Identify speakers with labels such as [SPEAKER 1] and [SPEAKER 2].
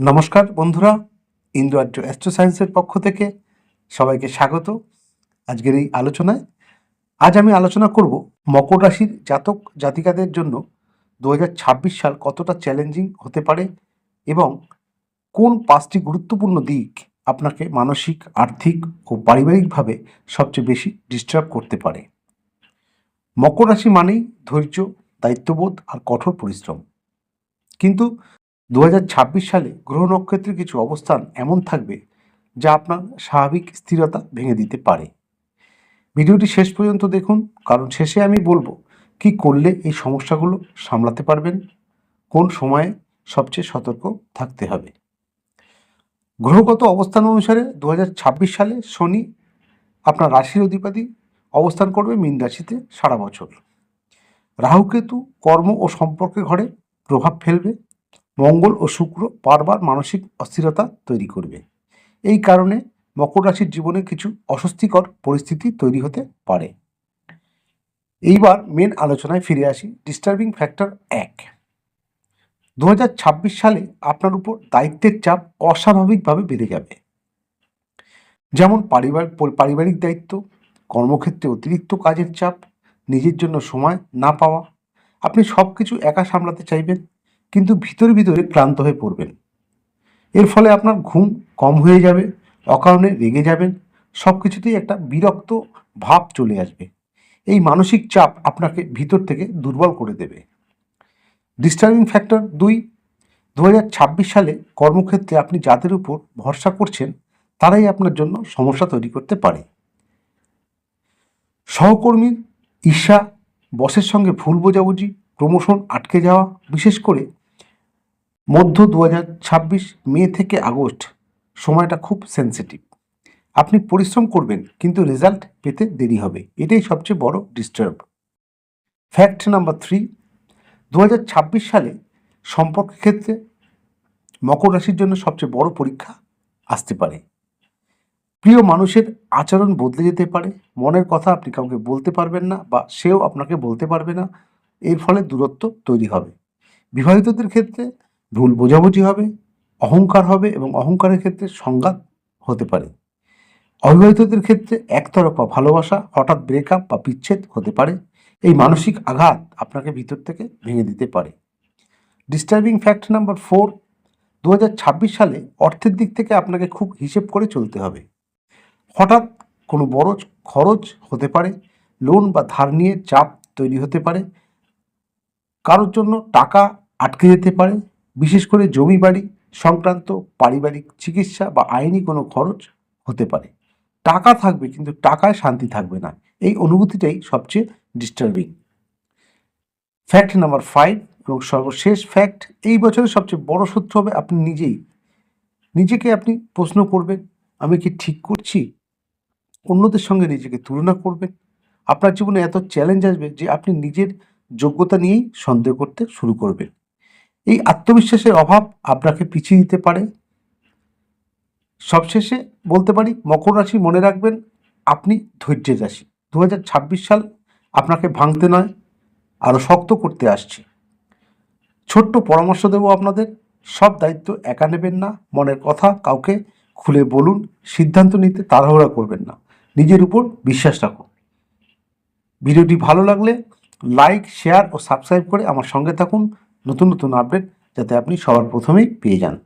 [SPEAKER 1] নমস্কার বন্ধুরা, ইন্দ্র আর্য অ্যাস্ট্রো সায়েন্সের পক্ষ থেকে সবাইকে স্বাগত। আজকের এই আলোচনায় আজ আমি আলোচনা করব মকর রাশির জাতক জাতিকাদের জন্য 2026 সাল কতটা চ্যালেঞ্জিং হতে পারে এবং কোন 5টি গুরুত্বপূর্ণ দিক আপনাকে মানসিক, আর্থিক ও পারিবারিকভাবে সবচেয়ে বেশি ডিস্টার্ব করতে পারে। মকর রাশি মানেই ধৈর্য, দায়িত্ববোধ আর কঠোর পরিশ্রম। কিন্তু 2026 সালে গ্রহ নক্ষত্রের কিছু অবস্থান এমন থাকবে যা আপনার স্বাভাবিক স্থিরতা ভেঙে দিতে পারে। ভিডিওটি শেষ পর্যন্ত দেখুন, কারণ শেষে আমি বলবো কি করলে এই সমস্যাগুলো সামলাতে পারবেন, কোন সময়ে সবচেয়ে সতর্ক থাকতে হবে। গ্রহগত অবস্থান অনুসারে 2026 সালে শনি আপনার রাশির অধিপতি অবস্থান করবে মীন রাশিতে সারা বছর। রাহুকেতু কর্ম ও সম্পর্কের ঘরে প্রভাব ফেলবে। মঙ্গল ও শুক্র বারবার মানসিক অস্থিরতা তৈরি করবে। এই কারণে মকর রাশির জীবনে কিছু অস্বস্তিকর পরিস্থিতি তৈরি হতে পারে। এইবার মেন আলোচনায় ফিরে আসি। Disturbing factor 1। 2026 সালে আপনার উপর দায়িত্বের চাপ অস্বাভাবিকভাবে বেড়ে যাবে। যেমন পারিবারিক দায়িত্ব, কর্মক্ষেত্রে অতিরিক্ত কাজের চাপ, নিজের জন্য সময় না পাওয়া। আপনি সব কিছু একা সামলাতে চাইবেন, কিন্তু ভিতরে ভিতরে ক্লান্ত হয়ে পড়বেন। এর ফলে আপনার ঘুম কম হয়ে যাবে, অকারণে রেগে যাবেন, সব কিছুতেই একটা বিরক্ত ভাব চলে আসবে। এই মানসিক চাপ আপনাকে ভিতর থেকে দুর্বল করে দেবে। Disturbing factor 2। 2026 সালে কর্মক্ষেত্রে আপনি যাদের উপর ভরসা করছেন তারাই আপনার জন্য সমস্যা তৈরি করতে পারে। সহকর্মীর ঈর্ষা, বসের সঙ্গে ভুল বোঝাবুঝি, প্রমোশন আটকে যাওয়া, বিশেষ করে মধ্য 2026 মে থেকে আগস্ট সময়টা খুব সেন্সিটিভ। আপনি পরিশ্রম করবেন কিন্তু রেজাল্ট পেতে দেরি হবে, এটাই সবচেয়ে বড় ডিস্টার্ব। Fact number 3। 2026 সালে সম্পর্কের ক্ষেত্রে মকর রাশির জন্য সবচেয়ে বড় পরীক্ষা আসতে পারে। প্রিয় মানুষের আচরণ বদলে যেতে পারে, মনের কথা আপনি কাউকে বলতে পারবেন না বা সেও আপনাকে বলতে পারবে না। এর ফলে দূরত্ব তৈরি হবে। বিবাহিতদের ক্ষেত্রে ভুল বোঝাবুঝি হবে, অহংকার হবে এবং অহংকারের ক্ষেত্রে সংঘাত হতে পারে। অবিবাহিতদের ক্ষেত্রে একতরফা ভালোবাসা, হঠাৎ ব্রেকআপ বা বিচ্ছেদ হতে পারে। এই মানসিক আঘাত আপনাকে ভিতর থেকে ভেঙে দিতে পারে। Disturbing fact number 4। 2026 সালে অর্থের দিক থেকে আপনাকে খুব হিসেব করে চলতে হবে। হঠাৎ কোনো বড় খরচ হতে পারে, লোন বা ধার নিয়ে চাপ তৈরি হতে পারে, কারোর জন্য টাকা আটকে যেতে পারে, বিশেষ করে জমি বাড়ি সংক্রান্ত, পারিবারিক চিকিৎসা বা আইনি কোনো খরচ হতে পারে। টাকা থাকবে কিন্তু টাকায় শান্তি থাকবে না, এই অনুভূতিটাই সবচেয়ে ডিস্টার্বিং। ফ্যাক্ট নাম্বার 5 এবং সর্বশেষ ফ্যাক্ট, এই বছরের সবচেয়ে বড় সত্য হবে আপনি নিজেকে আপনি প্রশ্ন করবেন, আমি কি ঠিক করছি? অন্যদের সঙ্গে নিজেকে তুলনা করবেন। আপনার জীবনে এত চ্যালেঞ্জ আসবে যে আপনি নিজের যোগ্যতা নিয়েই সন্দেহ করতে শুরু করবেন। এই আত্মবিশ্বাসের অভাব আপনাকে পিছিয়ে দিতে পারে। সবশেষে বলতে পারি, মকর রাশি মনে রাখবেন, আপনি ধৈর্যের রাশি। 2026 সাল আপনাকে ভাঙতে নয়, আরও শক্ত করতে আসছে। ছোট্ট পরামর্শ দেব আপনাদের, সব দায়িত্ব একা নেবেন না, মনের কথা কাউকে খুলে বলুন, সিদ্ধান্ত নিতে তাড়াহুড়া করবেন না, নিজের উপর বিশ্বাস রাখুন। ভিডিওটি ভালো লাগলে লাইক, শেয়ার ও সাবস্ক্রাইব করে আমার সঙ্গে থাকুন। নতুন নতুন আপডেট যাতে আপনি সবার প্রথমেই পেয়ে যান।